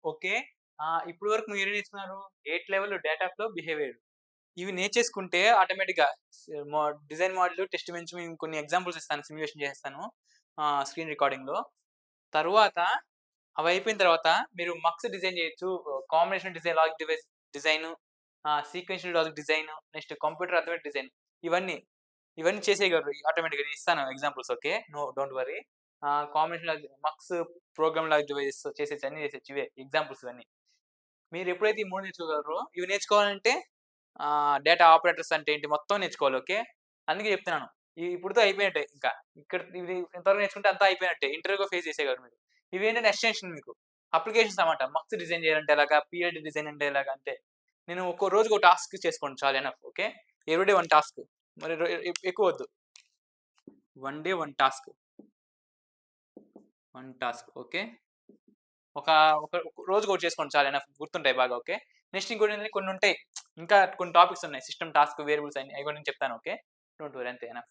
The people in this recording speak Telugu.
ఓకే. ఇప్పటి వరకు మీరేం నేర్చుకున్నారు? 8 లెవెల్ డేటా ఫ్లో, బిహేవియర్. ఇవి నేర్చేసుకుంటే ఆటోమేటిక్‌గా స్ మో డిజైన్ మోడల్, టెస్ట్ బెంచ్ మేము కొన్ని ఎగ్జాంపుల్స్ ఇస్తాను. సిమ్యులేషన్ చేసేస్తాను. స్క్రీన్ రికార్డింగ్‌లో. తరువాత అవయిపోయిన తర్వాత మీరు మక్స్ డిజైన్ చేయొచ్చు. Combination design, logic design, sequential logic design, next computer arithmetic design ఇవన్నీ. ఇవన్నీ చేసేయగలరు ఆటోమేటిక్‌గా. నేను ఇస్తాను examples okay. Don't worry. Combination logic, mux, program logic devices చేసేయొచ్చు. అన్నీ చేసేయొచ్చు. ఇవే ఎగ్జాంపుల్స్ ఇవన్నీ. మీరెప్పుడైతే ఈ 3 నేర్చుకోగలరో, ఇవి నేర్చుకోవాలంటే డేటా ఆపరేటర్స్ అంటే ఏంటి మొత్తం నేర్చుకోవాలి. ఓకే. అందుకే చెప్తున్నాను. ఇప్పుడుతో అయిపోయినట్టే ఇంకా. ఇక్కడ ఇది ఇంతవరకు నేర్చుకుంటే అంతా అయిపోయినట్టే. ఇంటర్వ్యూ‌గా ఫేస్ చేసేయగలరు మీరు. ఇవేంటంటే ఎక్స్‌టెన్షన్ మీకు. అప్లికేషన్స్ అన్నమాట. మక్స్ డిజైన్ చేయాలంటే ఎలాగా? పీఎల్‌డీ డిజైన్ అంటే ఎలాగా? అంతే. నేను ఒక్కో రోజుకో టాస్క్ చేసుకోండి చాలు enough. Okay. Every day 1 task. మరి ఎక్కువొద్దు. 1 డే 1 టాస్క్. 1 టాస్క్. ఓకే. ఒక ఒక రోజుకొకటి చేసుకోండి చాలు ఎనఫ్. గుర్తుంటాయి బాగా. ఓకే. నెక్స్ట్ ఇంకోటేంటంటే కొన్నుంటాయి. ఇంకా కొన్ని టాపిక్స్ ఉన్నాయి. సిస్టమ్ టాస్క్, వేరియబుల్స్ అని అవి కూడా నేను చెప్తాను. ఓకే. డోంట్ వర్రీ అంతే ఎనఫ్.